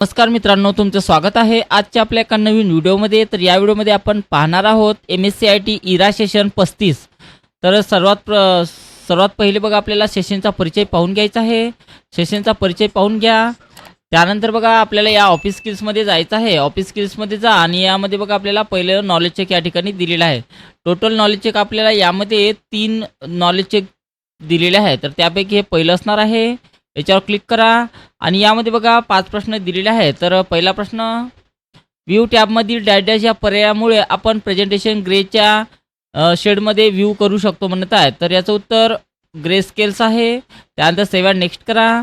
नमस्कार मित्रांनो, तुमचं स्वागत आहे आजच्या आपल्या एका नवीन व्हिडिओमध्ये. तर या व्हिडिओमध्ये आपण पाहणार आहोत MSCIT इरा सेशन 35. तर सर्वात पहिले बघा आपल्याला सेशनचा परिचय पाहून घ्यायचा आहे. सेशनचा परिचय पाहून घ्या. त्यानंतर बघा आपल्याला या ऑफिस स्किल्समध्ये जायचं आहे. ऑफिस स्किल्समध्ये जा आणि यामध्ये बघा आपल्याला पहिलं नॉलेज चेक या ठिकाणी दिलेलं आहे. टोटल नॉलेज चेक आपल्याला यामध्ये 3 नॉलेज चेक दिलेले आहे. तर त्यापैकी हे पहिलं असणार आहे. याच्यावर क्लिक करा आणि यामध्ये बघा 5 प्रश्न दिलेले आहेत. तर पहिला प्रश्न, व्ह्यू टॅबमधील डॅश डॅश या पर्यायामुळे आपण प्रेझेंटेशन ग्रेच्या शेडमध्ये व्ह्यू करू शकतो म्हणत आहे. तर याचं उत्तर ग्रे स्केल्स आहे. त्यानंतर सेव्ह अँड नेक्स्ट करा.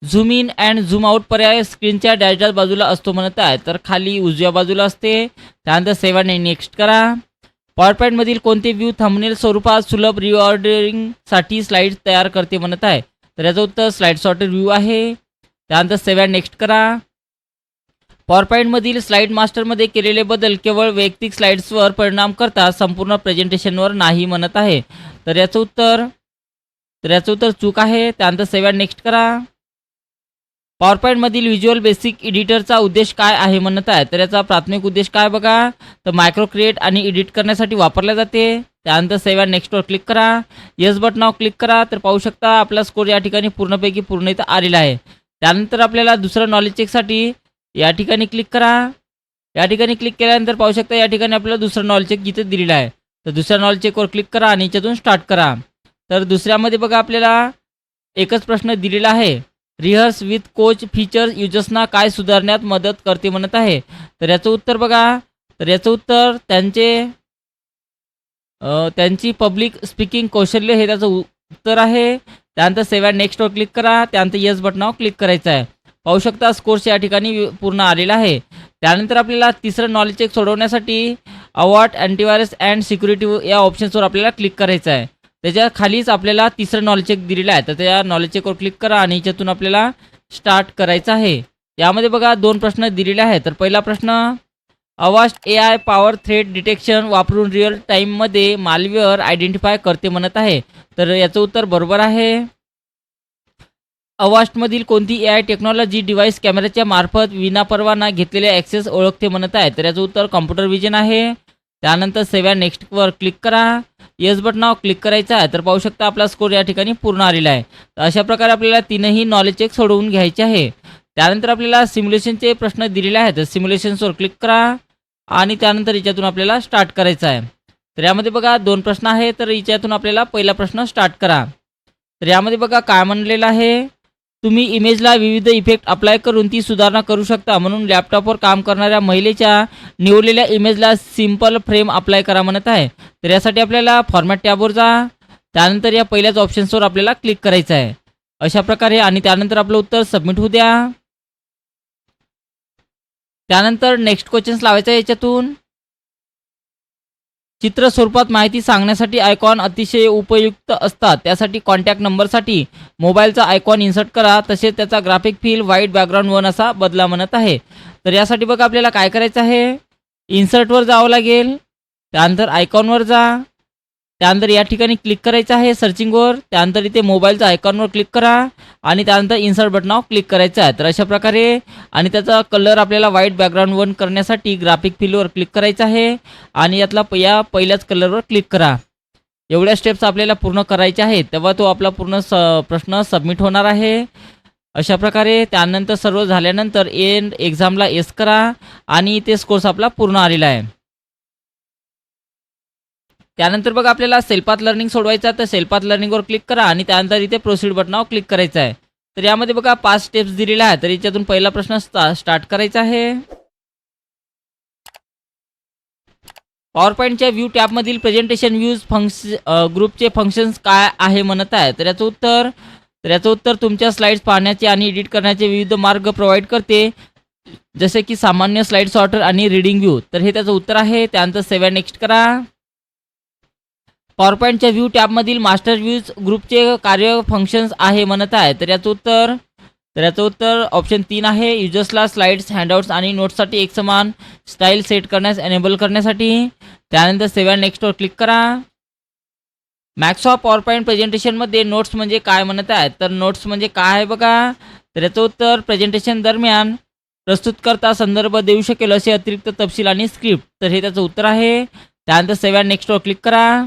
Zoom in and zoom out पर्याय स्क्रीनच्या डॅश डॅश बाजूला असतो म्हणत आहे. तर खाली उजव्या बाजूला असते. त्यानंतर सेव्ह अँड नेक्स्ट करा. पॉवरपॉईंटमधील कोणते व्ह्यू थंबनेल स्वरूपात सुलभ रिऑर्डरिंगसाठी स्लाइड्स तयार करते म्हणत आहे. तर याचं उत्तर स्लाइड सॉर्टेड व्ह्यू आहे. त्यानंतर सेव्ह अँड नेक्स्ट करा. पॉवरपॉईंटमधील स्लाइड मास्टरमध्ये केलेले बदल केवळ वैयक्तिक स्लाइड्सवर परिणाम करतात, संपूर्ण प्रेझेंटेशनवर नाही म्हणत आहे. तर याचं उत्तर चूक आहे. त्यानंतर सेव्ह अँड नेक्स्ट करा. पॉवरपॉईंटमधील व्हिज्युअल बेसिक एडिटरचा उद्देश काय आहे म्हणत आहे. तर याचा प्राथमिक उद्देश काय बघा, तर मायक्रो क्रिएट आणि एडिट करण्यासाठी वापरले जाते. त्यानंतर सेव्ह अँड नेक्स्टवर क्लिक करा. येस बटनावर क्लिक करा. तर पाहू शकता आपला स्कोर या ठिकाणी पूर्ण इथं आलेला आहे. त्यानंतर आपल्याला दुसरं नॉलेज चेकसाठी या ठिकाणी क्लिक करा. या ठिकाणी क्लिक केल्यानंतर पाहू शकता या ठिकाणी आपल्याला दुसरं नॉलेज चेक जिथे दिलेलं आहे. तर दुसऱ्या नॉलेज चेकवर क्लिक करा आणि याच्यातून स्टार्ट करा. तर दुसऱ्यामध्ये बघा आपल्याला एकच प्रश्न दिलेला आहे. रिहर्स विथ कोच फीचर युजर्सना काय सुधारण्यात मदत करते म्हणत आहे. तर याचं उत्तर बघा, तर याचं उत्तर त्यांची पब्लिक स्पीकिंग कौशल्य हे त्याचं उत्तर आहे. त्यानंतर सेव्ह अँड नेक्स्टवर क्लिक करा. त्यानंतर येस बटनावर क्लिक करायचं आहे. पाहू शकता स्कोर्स या ठिकाणी पूर्ण आलेला आहे. त्यानंतर आपल्याला तिसरं नॉलेज चेक सोडवण्यासाठी अवॉर्ड अँटीव्हायरस अँड सिक्युरिटी या ऑप्शन्सवर आपल्याला क्लिक करायचं आहे. त्याच्या खालीच आपल्याला तिसरं नॉलेज चेक दिलेलं आहे. तर त्या नॉलेज चेकवर क्लिक करा आणि याच्यातून आपल्याला स्टार्ट करायचं आहे. यामध्ये बघा 2 प्रश्न दिलेले आहेत. तर पहिला प्रश्न, Avast AI power threat detection वापरून रिअल टाईममध्ये मालवेअर आयडेंटिफाय करते म्हणत आहे. तर याचं उत्तर बरोबर आहे. अवास्टमधील कोणती AI टेक्नॉलॉजी डिव्हाइस कॅमेऱ्याच्या मार्फत विनापरवाना घेतलेले ॲक्सेस ओळखते म्हणत आहे. तर याचं उत्तर कॉम्प्युटर विजन आहे. त्यानंतर सेव्ह अँड नेक्स्टवर क्लिक करा. येस बटनावर क्लिक करायचं आहे. तर पाहू शकता आपला स्कोर या ठिकाणी पूर्ण आलेला आहे. तर अशा प्रकारे आपल्याला 3ही नॉलेज चेक सोडवून घ्यायचे आहे. त्यानंतर आपल्याला सिम्युलेशनचे प्रश्न दिलेले आहेत. तर सिम्युलेशन्सवर क्लिक करा आणि त्यानंतर याच्यातून आपल्याला स्टार्ट करायचं आहे. तर यामध्ये बघा 2 प्रश्न आहे. तर याच्यातून आपल्याला पहिला प्रश्न स्टार्ट करा. तर यामध्ये बघा काय म्हणलेलं आहे, तुम्ही इमेजला विविध इफेक्ट अप्लाय करून ती सुधारणा करू शकता. म्हणून लॅपटॉपवर काम करणाऱ्या महिलेच्या निवडलेल्या इमेजला सिंपल फ्रेम अप्लाय करा म्हणत आहे. तर यासाठी आपल्याला फॉर्मॅट टॅबवर जा. त्यानंतर या पहिल्याच ऑप्शन्सवर आपल्याला क्लिक करायचं आहे अशा प्रकारे आणि त्यानंतर आपलं उत्तर सबमिट होऊ द्या. त्यानंतर नेक्स्ट क्वेश्चन्स लावायचा आहे. याच्यातून चित्र स्वरूपात माहिती सांगण्यासाठी आयकॉन अतिशय उपयुक्त असतात. त्यासाठी कॉन्टॅक्ट नंबरसाठी मोबाईलचा आयकॉन इन्सर्ट करा. तसेच त्याचा ग्राफिक फील व्हाईट बॅकग्राऊंड 1 असा बदला म्हणत आहे. तर यासाठी बघा आपल्याला काय करायचं आहे, इन्सर्टवर जावं लागेल. त्यानंतर आयकॉनवर जा. त्यानंतर या ठिकाणी क्लिक करायचं आहे सर्चिंगवर. त्यानंतर इथे मोबाईलचा आयकॉनवर क्लिक करा आणि त्यानंतर इन्सर्ट बटनावर क्लिक करायचं आहे. तर अशा प्रकारे आणि त्याचा कलर आपल्याला व्हाईट बॅकग्राऊंड 1 करण्यासाठी ग्राफिक फीलवर क्लिक करायचं आहे आणि या पहिल्याच कलरवर क्लिक करा. एवढ्या स्टेप्स आपल्याला पूर्ण करायच्या आहेत, तेव्हा तो आपला पूर्ण प्रश्न सबमिट होणार आहे. अशा प्रकारे त्यानंतर सर्व झाल्यानंतर एंड एक्झामला येस करा आणि इथे स्कोर्स आपला पूर्ण आलेला आहे. त्यानंतर बघा आपल्याला सेल्फ लर्निंग सोडवायचा, तर सेल्फ लर्निंगवर क्लिक करा आणि त्यानंतर इथे प्रोसीड बटनावर क्लिक करायचं आहे. तर यामध्ये बघा 5 स्टेप्स दिलेल्या आहेत. तर याच्यातून पहिला प्रश्न स्टार्ट करायचा आहे. पॉवरपॉईंटच्या व्ह्यू टॅबमधील प्रेझेंटेशन व्ह्यूज ग्रुपचे फंक्शन्स काय आहे म्हणत आहे. तर याचं उत्तर तुमच्या स्लाइड्स पाहण्याचे आणि एडिट करण्याचे विविध मार्ग प्रोव्हाइड करते, जसे की सामान्य स्लाइड सॉर्टर आणि रीडिंग व्ह्यू. तर हे त्याचं उत्तर आहे. त्यानंतर सेव्ह अँड नेक्स्ट करा. पॉवरपॉईंटच्या व्ह्यू टॅबमधील मास्टर व्ह्यूज ग्रुपचे कार्य फंक्शन्स आहे म्हणत आहे. तर याचं उत्तर ऑप्शन 3 आहे. युजर्सला स्लाइड्स, हँडआउट्स आणि नोट्ससाठी एकसमान स्टाईल सेट करण्यास एनेबल करण्यासाठी. त्यानंतर सेव्ह अँड नेक्स्टवर क्लिक करा. मायक्रोसॉफ्ट पॉवरपॉईंट प्रेझेंटेशनमध्ये नोट्स म्हणजे काय म्हणत आहे. तर नोट्स म्हणजे काय आहे बघा, तर याचं उत्तर प्रेझेंटेशन दरम्यान प्रस्तुतकर्ता संदर्भ देऊ शकेल असे अतिरिक्त तपशील आणि स्क्रिप्ट, तर हे त्याचं उत्तर आहे. त्यानंतर सेव्ह अँड नेक्स्टवर क्लिक करा.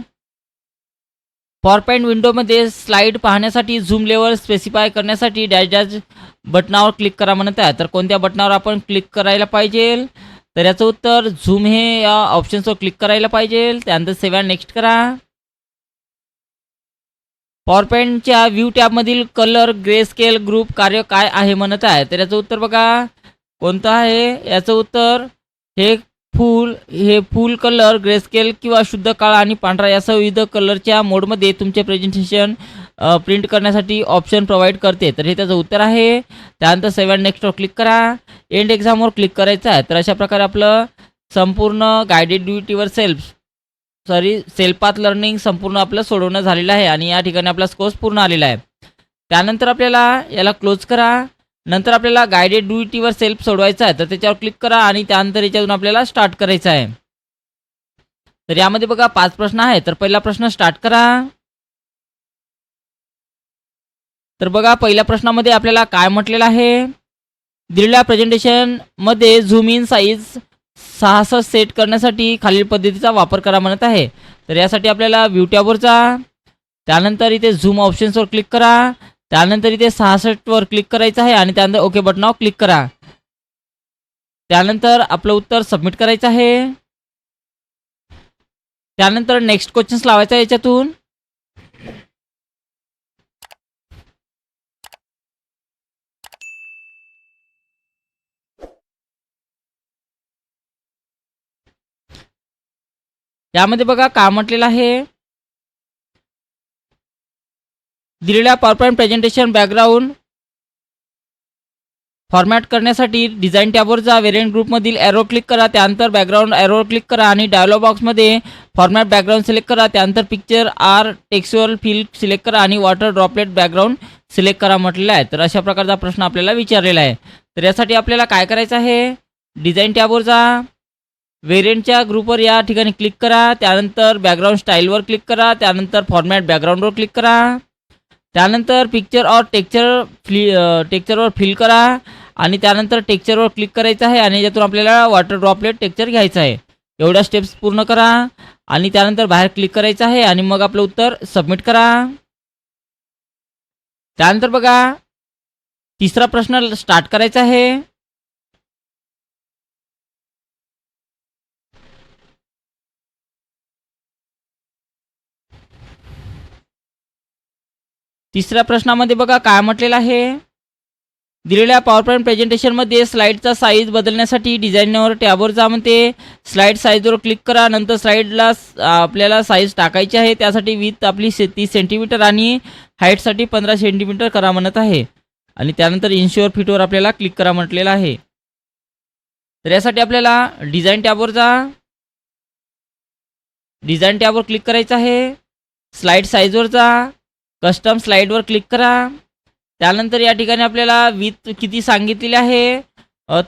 पॉवरपॉईंट विंडोमध्ये स्लाईड पाहण्यासाठी झूम लेवल स्पेसिफाय करण्यासाठी डॅश डॅश बटनावर क्लिक करा म्हणत आहे. तर कोणत्या बटनावर आपण क्लिक करायला पाहिजे? तर याचं उत्तर झूम हे या ऑप्शन्सवर क्लिक करायला पाहिजे. त्यानंतर सेव्ह अँड नेक्स्ट करा. पॉवरपॉईंटच्या व्ह्यू टॅबमधील कलर ग्रे स्केल ग्रुप कार्य काय आहे म्हणत आहे. तर याचं उत्तर बघा कोणतं आहे. याचं उत्तर हे फुल कलर ग्रेस्केल किंवा शुद्ध काळा आणि पांढरा यासह विविध कलरच्या मोडमध्ये तुमचे प्रेझेंटेशन प्रिंट करण्यासाठी ऑप्शन प्रोव्हाइड करते. तर हे त्याचं उत्तर आहे. त्यानंतर सेव्ह अँड नेक्स्टवर क्लिक करा. एंड एक्झामवर क्लिक करायचं आहे. तर अशा प्रकारे आपलं संपूर्ण guided do it your self path learning संपूर्ण आपलं सोडवणं झालेलं आहे आणि या ठिकाणी आपला स्कोर्स पूर्ण आलेला आहे. त्यानंतर आपल्याला याला क्लोज करा. नंतर आपल्याला guided do it your self सोडवायचा आहे. तर त्याच्यावर क्लिक करा आणि त्यानंतर याच्यातून आपल्याला स्टार्ट करायचं आहे. तर यामध्ये बघा 5 प्रश्न आहे. तर पहिला प्रश्न स्टार्ट करा. तर बघा पहिल्या प्रश्नामध्ये आपल्याला काय म्हटलेलं आहे. दिलेल्या प्रेझेंटेशनमध्ये झूम इन साईज 66 सेट करण्यासाठी खालील पद्धतीचा वापर करा म्हणत आहे. तर यासाठी आपल्याला व्ह्यू टॅबवर जा. त्यानंतर इथे झूम ऑप्शन्सवर क्लिक करा. त्यानंतर इथे 66 वर क्लिक करायचं आहे आणि त्यानंतर ओके बटनावर क्लिक करा. त्यानंतर आपलं उत्तर सबमिट करायचं आहे. त्यानंतर नेक्स्ट क्वेश्चन्स लावायचा आहे याच्यातून. यामध्ये बघा काय म्हटलेलं आहे. दिलेल्या पॉवरपॉईंट प्रेझेंटेशन बॅकग्राऊंड फॉर्मॅट करण्यासाठी डिझाईन टॅबवर जा. व्हेरियंट ग्रुपमधील ॲरो क्लिक करा. त्यानंतर बॅकग्राऊंड ॲरोवर क्लिक करा आणि डायलॉग बॉक्समध्ये फॉर्मॅट बॅकग्राऊंड सिलेक्ट करा. त्यानंतर picture R textual fill select करा आणि वॉटर ड्रॉपलेट बॅकग्राऊंड सिलेक्ट करा म्हटलेला आहे. तर अशा प्रकारचा प्रश्न आपल्याला विचारलेला आहे. तर यासाठी आपल्याला काय करायचं आहे. डिझाईन टॅबवर जा. व्हेरियंटच्या ग्रुपवर या ठिकाणी क्लिक करा. त्यानंतर बॅकग्राऊंड स्टाईलवर क्लिक करा. त्यानंतर फॉर्मॅट बॅकग्राऊंडवर क्लिक करा. त्यानंतर पिक्चर और टेक्स्चरवर फिल करा आणि त्यानंतर टेक्स्चरवर क्लिक करायचं आहे आणि याच्यातून आपल्याला वॉटर ड्रॉपलेट टेक्स्चर घ्यायचं आहे. एवढ्या स्टेप्स पूर्ण करा आणि त्यानंतर बाहेर क्लिक करायचं आहे आणि मग आपलं उत्तर सबमिट करा. त्यानंतर बघा तिसरा प्रश्न स्टार्ट करायचा आहे. तिसऱ्या प्रश्नामध्ये बघा काय म्हटलेलं आहे. दिलेल्या पॉवरपॉईंट प्रेझेंटेशनमध्ये स्लाईडचा साईज बदलण्यासाठी डिझाईनवर टॅबवर जा म्हणते. स्लाईड साईजवर क्लिक करा. नंतर स्लाईडला आपल्याला साईज टाकायची आहे. त्यासाठी विथ आपली 30 सेंटीमीटर आणि हाईटसाठी 15 सेंटीमीटर करा म्हणत आहे आणि त्यानंतर इन्श्युअर फिटवर आपल्याला क्लिक करा म्हटलेलं आहे. तर यासाठी आपल्याला डिझाईन टॅबवर जा. डिझाईन टॅबवर क्लिक करायचं आहे. स्लाईड साईजवर जा. कस्टम स्लाईडवर क्लिक करा. त्यानंतर या ठिकाणी आपल्याला विथ किती सांगितलेले आहे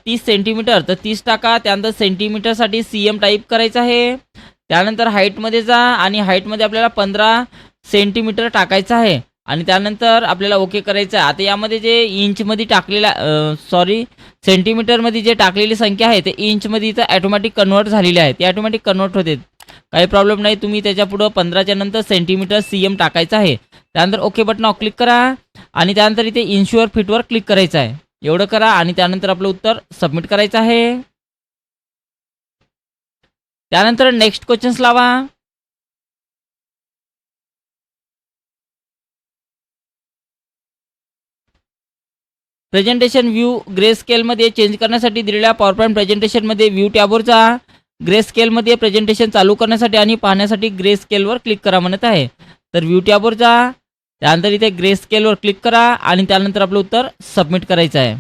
30 सेंटीमीटर, तर 30 टाका. त्यानंतर सेंटीमीटरसाठी CM टाईप करायचं आहे. त्यानंतर हाईटमध्ये जा आणि हाईटमध्ये आपल्याला 15 सेंटीमीटर टाकायचं आहे आणि त्यानंतर आपल्याला ओके करायचं आहे. आता यामध्ये जे इंचमध्ये टाकलेला सेंटीमीटरमध्ये जे टाकलेली संख्या आहे ते इंचमध्ये इथं ॲटोमॅटिक कन्वर्ट झालेली आहे. ते ॲटोमॅटिक कन्वर्ट होते. काही प्रॉब्लेम नाही. तुम्ही त्याच्या पुढं 15च्या नंतर सेंटीमीटर CM टाकायचं आहे. त्यानंतर ओके बटनावर क्लिक करा आणि त्यानंतर इथे इन्श्युअर फिटवर क्लिक करायचं आहे. एवढं करा आणि त्यानंतर आपलं उत्तर सबमिट करायचं आहे. त्यानंतर नेक्स्ट क्वेश्चन्स लावा. प्रेझेंटेशन व्ह्यू ग्रे स्केलमध्ये चेंज करण्यासाठी दिलेल्या पॉवरपॉईंट प्रेझेंटेशनमध्ये व्ह्यू टॅबवर जा. ग्रे स्केलमध्ये प्रेझेंटेशन चालू करण्यासाठी आणि पाहण्यासाठी ग्रे स्केलवर क्लिक करा म्हणत आहे. तर व्ह्यू टॅबवर जा. त्यानंतर इथे ग्रे स्केलवर क्लिक करा आणि त्यानंतर आपलं उत्तर सबमिट करायचं आहे.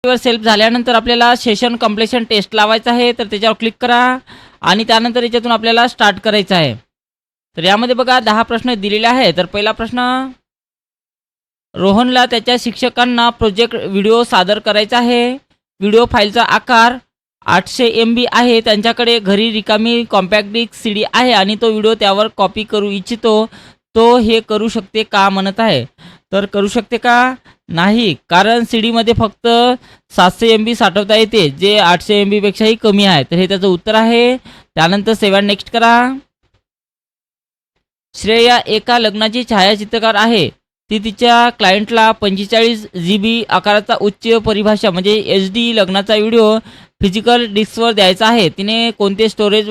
वर सेल्फ झाल्यानंतर आपल्याला सेशन कंप्लीशन टेस्ट लावायचं आहे, तर त्याच्यावर क्लिक करा आणि त्यानंतर याच्यातून आपल्याला स्टार्ट करायचं आहे. तर यामध्ये बघा 10 प्रश्न दिलेले आहे. तर पहिला प्रश्न, रोहनला त्याच्या शिक्षकांना प्रोजेक्ट व्हिडिओ सादर करायचा आहे. व्हिडिओ फाईलचा आकार 800 MB आहे. त्यांच्याकडे घरी रिकामी कॉम्पॅक्ट डिस्क CD आहे आणि तो व्हिडिओ त्यावर कॉपी करू इच्छितो. तो हे करू शकते का म्हणत आहे. तर करू शकते का? नाही, कारण CDमध्ये फक्त 700 MB साठवता येते, जे 800 MB पेक्षाही कमी आहे. तर हे त्याचं उत्तर आहे. त्यानंतर सेव्ह अँड नेक्स्ट करा. श्रेया एका लग्नाची छायाचित्रकार आहे. ती तिच्या क्लायंटला 45 GB आकाराचा उच्च परिभाषा म्हणजे HD लग्नाचा व्हिडिओ फिजिकल डिस्कवर द्यायचा आहे. तिने कोणते स्टोरेज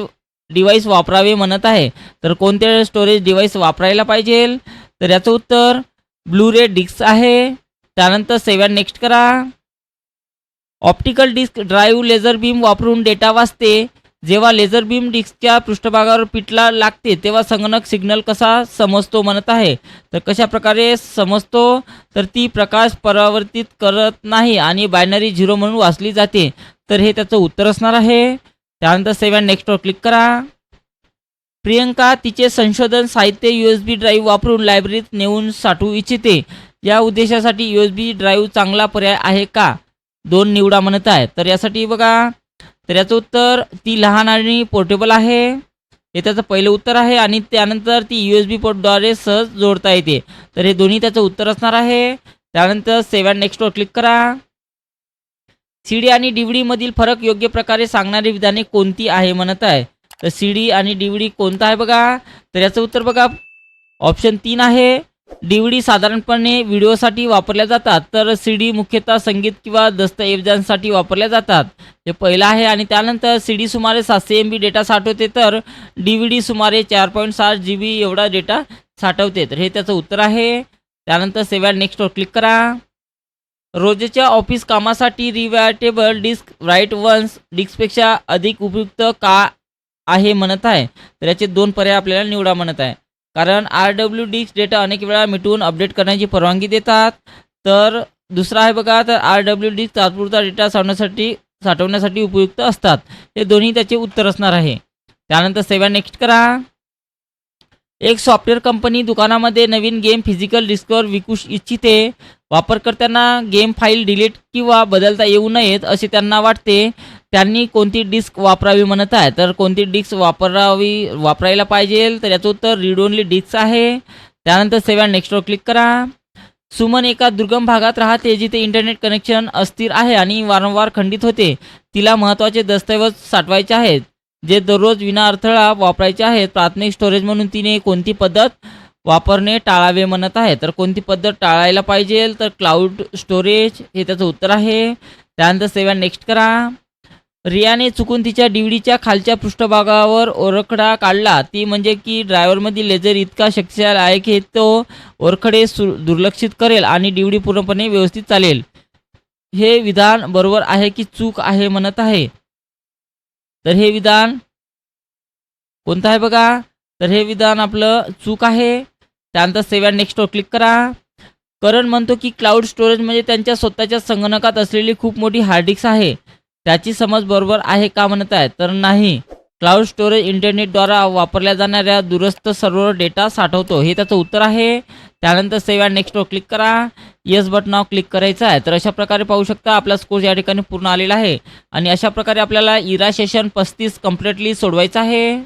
डिव्हाइस वापरावे म्हणत आहे. तर कोणते स्टोरेज डिव्हाइस वापरायला पाहिजे. तर याचं उत्तर ब्लू-रे डिस्क आहे. त्यानंतर सेव्ह अँड नेक्स्ट करा. Optical disc drive laser beam वापरून डेटा वाचते. जेव्हा लेझर बीम डिस्कच्या पृष्ठभागावर पिटला लागते तेव्हा संगणक सिग्नल कसा समजतो म्हणत आहे. तर कशा प्रकारे समजतो. तर ती प्रकाश परावर्तित करत नाही आणि बायनरी 0 म्हणून वाचली जाते. तर हे त्याचं उत्तर असणार आहे. त्यानंतर सेव्ह अँड नेक्स्टवर क्लिक करा. प्रियंका तिचे संशोधन साहित्य USB ड्राईव्ह वापरून लायब्ररीत नेऊन साठवू इच्छिते. या उद्देशासाठी USB ड्राईव्ह चांगला पर्याय आहे का? 2 निवडा म्हणत आहे. तर यासाठी बघा, तर याचं उत्तर ती लहान आणि पोर्टेबल आहे. हे त्याचं पहिलं उत्तर आहे आणि त्यानंतर ती USB पोर्टद्वारे सहज जोडता येते. तर हे दोन्ही त्याचं उत्तर असणार आहे. त्यानंतर सेव्ह अँड नेक्स्टवर क्लिक करा. CD आणि DVD मधील फरक योग्य प्रकारे सांगणारी विधाने कोणती आहे म्हणत आहे. तर CD आणि DVD कोणता आहे बघा. तर याचं उत्तर बघा, ऑप्शन 3 आहे. DVD साधारणपणे व्हिडिओसाठी वापरल्या जातात, तर CD मुख्यतः संगीत किंवा दस्तऐवजांसाठी वापरल्या जातात. हे पहिलं आहे. आणि त्यानंतर CD सुमारे 700 MB डेटा साठवते, तर DVD सुमारे 4.7 GB एवढा डेटा साठवते. तर हे त्याचं उत्तर आहे. त्यानंतर सेव्ह अँड नेक्स्टवर क्लिक करा. रोजच्या ऑफिस कामासाठी रिवॅटेबल डिस्क राईट वन्स डिस्कपेक्षा अधिक उपयुक्त का आहे म्हणत आहे. तर याचे 2 पर्याय आपल्याला निवडा म्हणत आहे. कारण RW डिस्क डेटा अनेक वेळा मिटवून अपडेट करण्याची परवानगी देतात. तर दुसरा आहे बघा, तर RW डिस्क तात्पुरता डेटा साठवण्यासाठी उपयुक्त असतात. हे दोन्ही त्याचे उत्तर असणार आहे. त्यानंतर सेव्ह अँड नेक्स्ट करा. एक सॉफ्टवेअर कंपनी दुकानामध्ये नवीन गेम फिजिकल डिस्कवर विकू इच्छिते. वापरकर्त्यांना गेम फाईल डिलीट किंवा बदलता येऊ नयेत असे त्यांना वाटते. त्यांनी कोणती डिस्क वापरावी म्हणत आहे. तर कोणती डिस्क वापरायला पाहिजे. तर याचं उत्तर रीड ओनली डिस्क आहे. त्यानंतर सेव्ह अँड नेक्स्टवर क्लिक करा. सुमन एका दुर्गम भागात राहते जिथे इंटरनेट कनेक्शन अस्थिर आहे आणि वारंवार खंडित होते. तिला महत्त्वाचे दस्तऐवज साठवायचे आहेत जे दररोज विना अडथळा वापरायचे आहेत. प्राथमिक स्टोरेज म्हणून तिने कोणती पद्धत वापरणे टाळावे म्हणत आहे. तर कोणती पद्धत टाळायला पाहिजे. तर क्लाउड स्टोरेज हे त्याचं उत्तर आहे. त्यानंतर सेव्ह अँड नेक्स्ट करा. रियाने चुकून तिच्या DVDच्या खालच्या पृष्ठभागावर ओरखडा काढला. ती म्हणजे की ड्रायव्हरमधील लेझर इतका शक्तिशाली आहे की तो ओरखडे दुर्लक्षित करेल आणि DVD पूर्णपणे व्यवस्थित चालेल. हे विधान बरोबर आहे की चूक आहे म्हणत आहे. तर हे विधान कोणतं आहे बघा. तर हे विधान आपलं चूक आहे. त्यानंतर सेव्ह अँड नेक्स्टवर क्लिक करा. करण म्हणतो की क्लाउड स्टोरेज म्हणजे त्यांच्या स्वतःच्या संगणकात असलेली खूप मोठी हार्ड डिस्क आहे. त्याची समज बरोबर आहे का म्हणत आहे. तर नाही, क्लाउड स्टोरेज इंटरनेटद्वारा वापरल्या जाणाऱ्या दूरस्थ सर्व्हर डेटा साठवतो. हे त्याचं उत्तर आहे. त्यानंतर सेव्ह अँड नेक्स्टवर क्लिक करा. येस बटनावर क्लिक करायचं आहे. तर अशा प्रकारे पाहू शकता आपला स्कोर या ठिकाणी पूर्ण आलेला आहे. आणि अशा प्रकारे आपल्याला इरा सेशन 35 कम्प्लिटली सोडवायचा आहे.